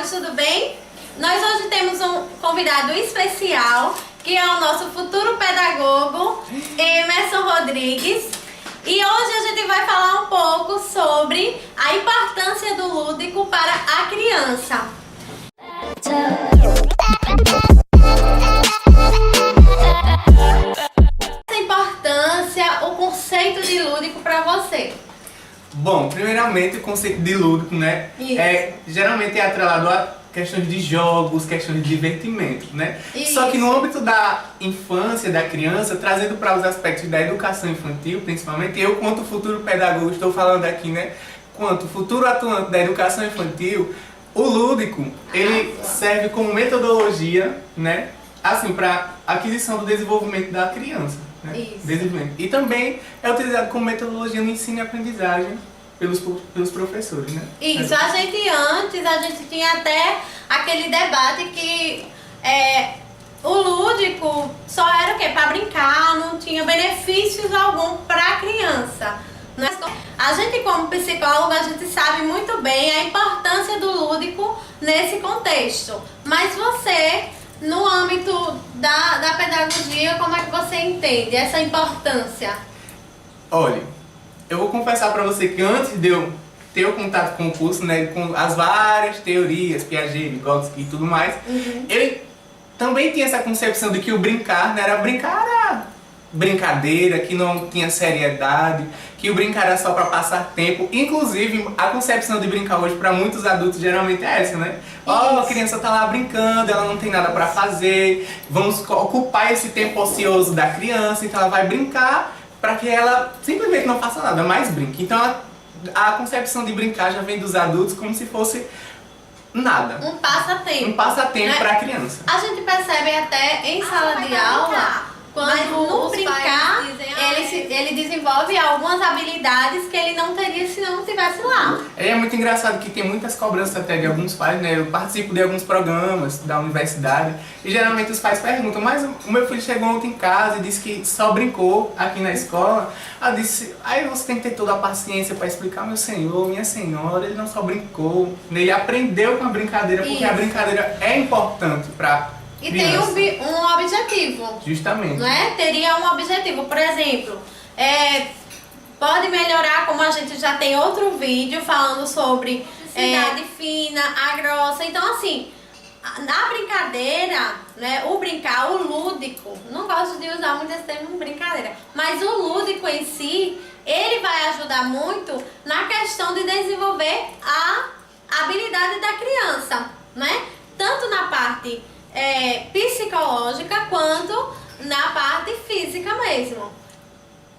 amados, tudo bem? Nós hoje temos um convidado especial, que é o nosso futuro pedagogo, Emerson Rodrigues. E hoje a gente vai falar um pouco sobre a importância do lúdico para a criança. Essa importância, o conceito de lúdico para você? Bom, primeiramente o conceito de lúdico, né? Geralmente é atrelado a questões de jogos, questões de divertimento, né? Isso. Só que no âmbito da infância, da criança, trazendo para os aspectos da educação infantil, principalmente, eu, quanto futuro pedagogo, estou falando aqui, né? Quanto futuro atuante da educação infantil, o lúdico, ele serve como metodologia, né? Assim, para aquisição do desenvolvimento da criança. Né? Isso. E também é utilizado como metodologia no ensino e aprendizagem pelos professores, né? Isso, a gente tinha até aquele debate que o lúdico só era o quê? Para brincar, não tinha benefícios algum para a criança. A gente, como psicólogo, a gente sabe muito bem a importância do lúdico nesse contexto. Mas você, no âmbito da pedagogia, como é que você entende essa importância? Olha, eu vou confessar para você que antes de eu ter o contato com o curso, né, com as várias teorias, Piaget, Vygotsky e tudo mais, eu também tinha essa concepção de que o brincar, né, era brincadeira, que não tinha seriedade, que o brincar era só para passar tempo. Inclusive, a concepção de brincar hoje para muitos adultos geralmente é essa, né? Ó, a criança tá lá brincando, ela não tem nada para fazer, vamos ocupar esse tempo ocioso da criança, então ela vai brincar para que ela simplesmente não faça nada, mas brinque. Então a concepção de brincar já vem dos adultos como se fosse nada. Um passatempo. Um passatempo, né, para a criança. A gente percebe até em sala de aula, quando no brincar, ele desenvolve algumas habilidades que ele não teria se não estivesse lá. É muito engraçado que tem muitas cobranças até de alguns pais, né? Eu participo de alguns programas da universidade e geralmente os pais perguntam: mas o meu filho chegou ontem em casa e disse que só brincou aqui na escola. Eu disse: aí você tem que ter toda a paciência para explicar, meu senhor, minha senhora, ele não só brincou, ele aprendeu com a brincadeira, porque a brincadeira é importante para e criança. tem um objetivo. Justamente. Não é? Teria um objetivo. Por exemplo, pode melhorar, como a gente já tem outro vídeo falando sobre cidade fina, a grossa. Então, assim, na brincadeira, né, o brincar, o lúdico, não gosto de usar muito esse termo brincadeira, mas o lúdico em si, ele vai ajudar muito na questão de desenvolver a habilidade da criança, né? Tanto na parte psicológica quanto na parte física mesmo.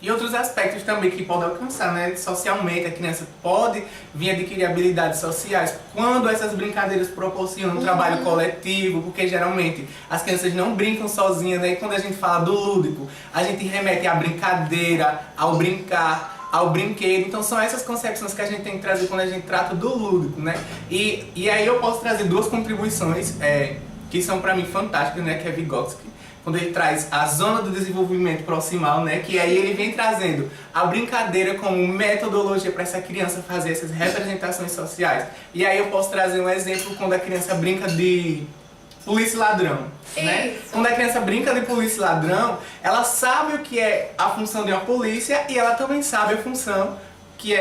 E outros aspectos também que pode alcançar, né? Socialmente, a criança pode vir adquirir habilidades sociais quando essas brincadeiras proporcionam um trabalho coletivo, porque geralmente as crianças não brincam sozinhas, né? E quando a gente fala do lúdico, a gente remete à brincadeira, ao brincar, ao brinquedo. Então são essas concepções que a gente tem que trazer quando a gente trata do lúdico, né? E aí eu posso trazer duas contribuições que são para mim fantásticas, né? Que é Vygotsky, quando ele traz a zona do desenvolvimento proximal, né? Que aí ele vem trazendo a brincadeira como metodologia para essa criança fazer essas representações sociais. E aí eu posso trazer um exemplo quando a criança brinca de polícia e ladrão, né? Quando a criança brinca de polícia e ladrão, ela sabe o que é a função de uma polícia e ela também sabe a função que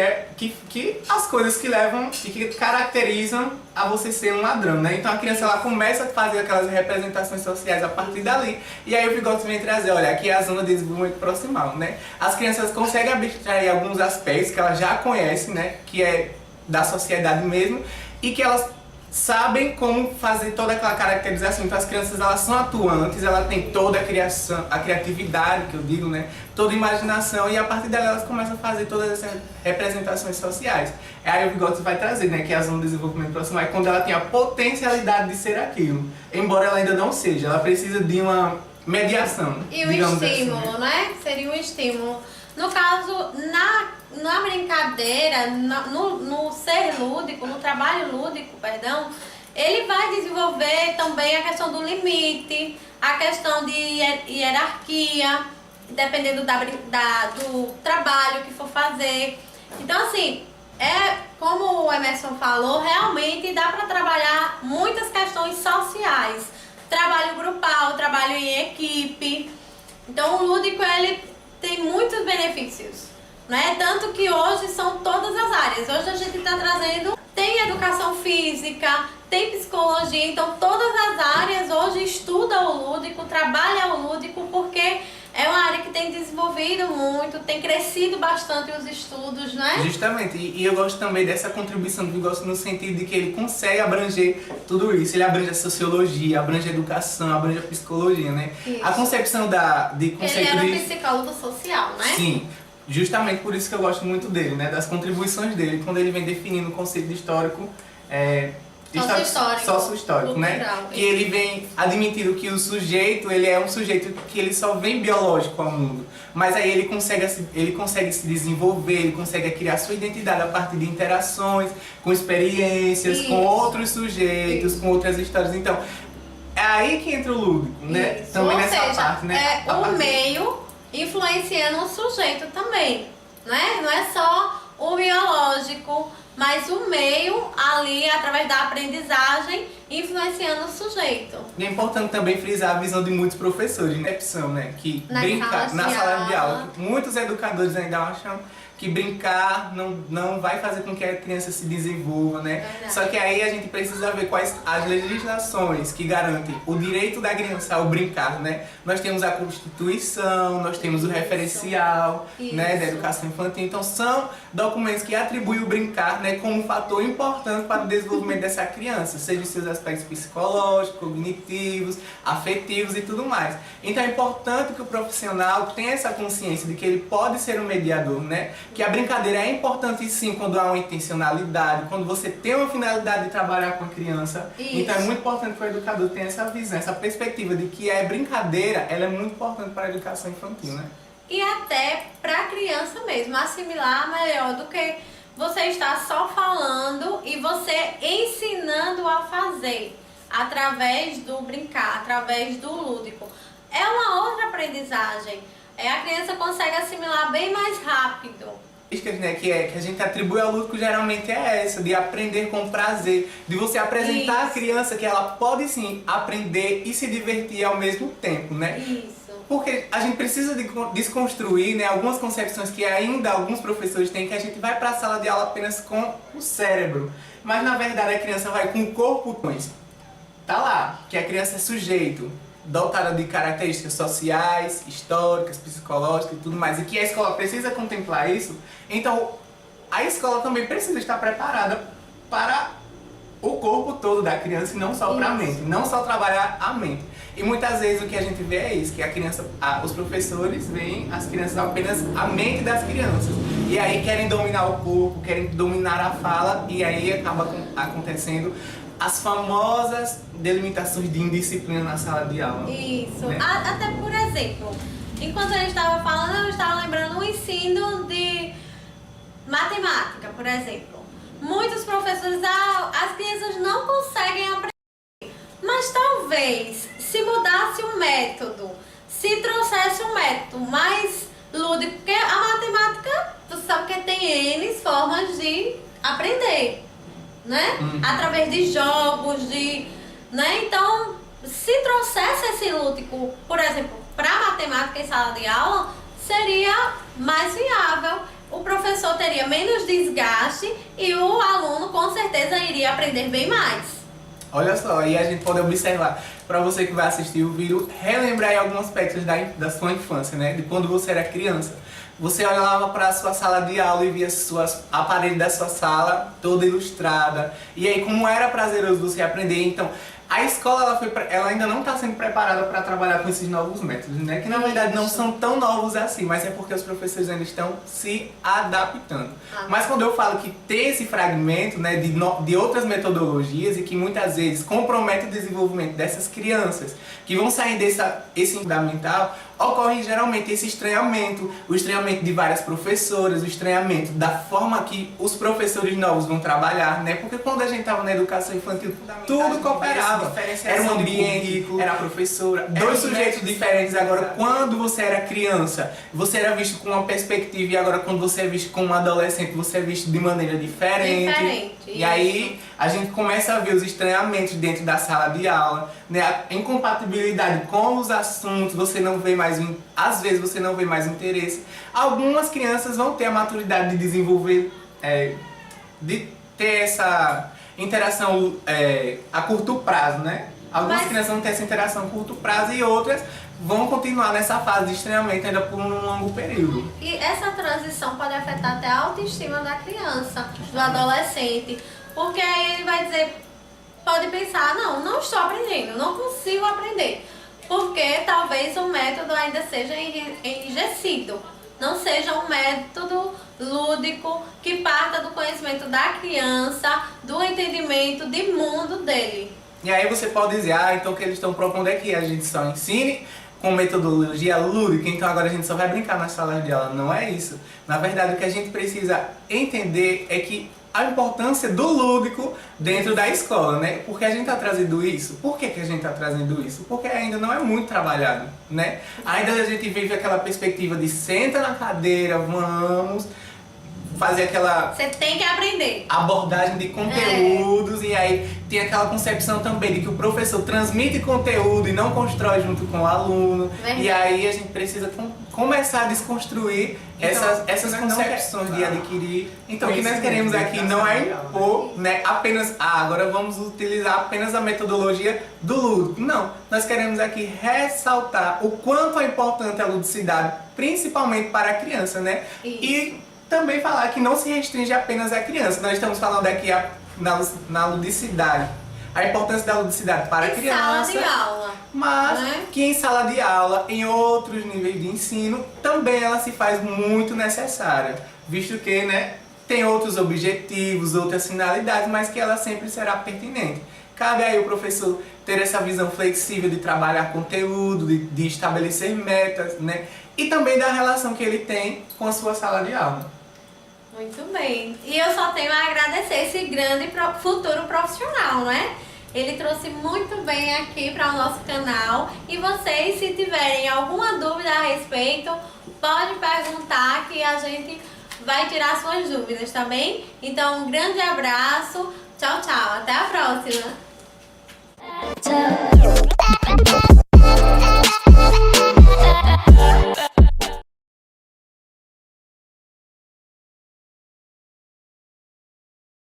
as coisas que levam e que caracterizam a você ser um ladrão, né? Então a criança ela começa a fazer aquelas representações sociais a partir dali, e aí o Vygotsky vem trazer, olha, aqui é a zona de desenvolvimento proximal, né? As crianças conseguem abstrair alguns aspectos que elas já conhecem, né? Que é da sociedade mesmo, e que elas sabem como fazer toda aquela caracterização. Então as crianças elas são atuantes, elas têm toda a criação, a criatividade que eu digo, né? Toda a imaginação, e a partir dela elas começam a fazer todas essas representações sociais. Aí o Vygotsky vai trazer, né, que é a zona de desenvolvimento proximal, é quando ela tem a potencialidade de ser aquilo, embora ela ainda não seja, ela precisa de uma mediação. E um estímulo, assim, né? Seria um estímulo. No caso, na brincadeira, no ser lúdico, no trabalho lúdico, perdão, ele vai desenvolver também a questão do limite, a questão de hierarquia, dependendo do trabalho que for fazer. Então, assim, como o Emerson falou, realmente dá para trabalhar muito grupal, o trabalho em equipe. Então o lúdico ele tem muitos benefícios, né? Tanto que hoje são todas as áreas. Hoje a gente está trazendo, tem educação física, tem psicologia, então todas as áreas hoje estudam o lúdico, trabalham o lúdico, porque é uma área que tem desenvolvido muito, tem crescido bastante os estudos, né? Justamente, e eu gosto também dessa contribuição do Vygotsky no sentido de que ele consegue abranger tudo isso. Ele abrange a sociologia, abrange a educação, abrange a psicologia, né? Isso. A concepção de conceito ele era de... psicólogo social, né? Sim, justamente por isso que eu gosto muito dele, né? Das contribuições dele, quando ele vem definindo o conceito de histórico, sócio-histórico, né? Que ele vem admitindo que o sujeito, ele é um sujeito que ele só vem biológico ao mundo, mas aí ele consegue se desenvolver, ele consegue criar sua identidade a partir de interações, com experiências, com outros sujeitos, com outras histórias. Então, é aí que entra o lúdico, né? Isso. Também Ou nessa seja, parte, né? o meio influenciando o sujeito também, né? Não é só o biológico, mas o meio ali, através da aprendizagem, influenciando o sujeito. E é importante também frisar a visão de muitos professores, né? Que brincar na sala de aula. Muitos educadores ainda acham que brincar não vai fazer com que a criança se desenvolva, né? Verdade. Só que aí a gente precisa ver quais as legislações que garantem o direito da criança ao brincar, né? Nós temos a Constituição, nós temos o referencial, né, da educação infantil. Então são documentos que atribuem o brincar, né, como um fator importante para o desenvolvimento dessa criança, seja os seus aspectos psicológicos, cognitivos, afetivos e tudo mais. Então é importante que o profissional tenha essa consciência de que ele pode ser um mediador, né? Que a brincadeira é importante sim quando há uma intencionalidade, quando você tem uma finalidade de trabalhar com a criança. Isso. Então é muito importante que o educador tenha essa visão, essa perspectiva de que a brincadeira ela é muito importante para a educação infantil, né? E até para a criança mesmo, assimilar melhor do que você está só falando e você ensinando a fazer através do brincar, através do lúdico. É uma outra aprendizagem. A criança consegue assimilar bem mais rápido. Né, que a gente atribui ao lúdico geralmente é essa, de aprender com prazer, de você apresentar à criança que ela pode sim aprender e se divertir ao mesmo tempo, né? Isso. Porque a gente precisa desconstruir, né, algumas concepções que ainda alguns professores têm, que a gente vai para a sala de aula apenas com o cérebro, mas na verdade a criança vai com o corpo. Tá lá, que a criança é sujeito, dotada de características sociais, históricas, psicológicas e tudo mais, e que a escola precisa contemplar isso. Então, a escola também precisa estar preparada para o corpo todo da criança e não só para a mente, não só trabalhar a mente. E muitas vezes o que a gente vê é isso, que os professores veem as crianças apenas a mente das crianças. E aí querem dominar o corpo, querem dominar a fala, e aí acaba acontecendo as famosas delimitações de indisciplina na sala de aula. Isso. Né? Até por exemplo, enquanto a gente estava falando, eu estava lembrando o ensino de matemática, por exemplo. Muitos professores, as crianças não conseguem aprender. Mas talvez, se mudasse o método, se trouxesse um método mais lúdico, porque a matemática, você sabe que tem N formas de aprender, né? Através de jogos, né? Então, se trouxesse esse lúdico, por exemplo, para matemática em sala de aula, seria mais viável. O professor teria menos desgaste e o aluno com certeza iria aprender bem mais. Olha só, e a gente pode observar, para você que vai assistir o vídeo, relembrar aí alguns aspectos da sua infância, né? De quando você era criança. Você olhava para a sua sala de aula e via a parede da sua sala toda ilustrada. E aí, como era prazeroso você aprender. Então, a escola ela ainda não está sendo preparada para trabalhar com esses novos métodos, né? Que na verdade não são tão novos assim, mas é porque os professores ainda estão se adaptando. Mas quando eu falo que tem esse fragmento, né, de outras metodologias e que muitas vezes compromete o desenvolvimento dessas crianças que vvão sair esse fundamental, ocorre geralmente esse estranhamento, o estranhamento de várias professoras, o estranhamento da forma que os professores novos vão trabalhar, né? Porque quando a gente estava na educação infantil, tudo cooperava. Era um ambiente, era a professora, dois sujeitos diferentes. Agora, quando você era criança, você era visto com uma perspectiva, e agora quando você é visto como um adolescente, você é visto de maneira diferente. E aí a gente começa a ver os estranhamentos dentro da sala de aula, né? A incompatibilidade com os assuntos, você não vê mais, às vezes você não vê mais interesse. Algumas crianças vão ter a maturidade de desenvolver, de ter essa interação a curto prazo, né? Algumas crianças vão ter essa interação a curto prazo e outras vão continuar nessa fase de estranhamento ainda por um longo período. E essa transição pode afetar até a autoestima da criança, do adolescente, porque aí ele vai dizer, pode pensar, não estou aprendendo, não consigo aprender, porque talvez o método ainda seja enrijecido, não seja um método lúdico que parta do conhecimento da criança, do entendimento de mundo dele. E aí você pode dizer, então o que eles estão propondo é que a gente só ensine com metodologia lúdica, então agora a gente só vai brincar nas salas de aula. Não é isso. Na verdade, o que a gente precisa entender é que a importância do lúdico dentro da escola, né? Por que a gente está trazendo isso? Por que a gente está trazendo isso? Porque ainda não é muito trabalhado, né? Ainda a gente vive aquela perspectiva de senta na cadeira, vamos fazer aquela... Você tem que aprender. Abordagem de conteúdos, e aí tem aquela concepção também de que o professor transmite conteúdo e não constrói junto com o aluno. Verdade. E aí a gente precisa começar a desconstruir essas concepções de adquirir. Então o que nós queremos aqui não é impor, né, apenas, agora vamos utilizar apenas a metodologia do lúdico. Não, nós queremos aqui ressaltar o quanto é importante a ludicidade, principalmente para a criança, né? Isso. E também falar que não se restringe apenas à criança. Nós estamos falando aqui na ludicidade, a importância da ludicidade para a criança, sala de aula, mas né? Que em sala de aula, em outros níveis de ensino, também ela se faz muito necessária, visto que, né, tem outros objetivos, outras finalidades, mas que ela sempre será pertinente. Cabe aí o professor ter essa visão flexível de trabalhar conteúdo, de estabelecer metas, né? E também da relação que ele tem com a sua sala de aula. Muito bem. E eu só tenho a agradecer esse grande futuro profissional, né? Ele trouxe muito bem aqui para o nosso canal. E vocês, se tiverem alguma dúvida a respeito, pode perguntar que a gente vai tirar suas dúvidas, tá bem? Então, um grande abraço. Tchau, tchau. Até a próxima.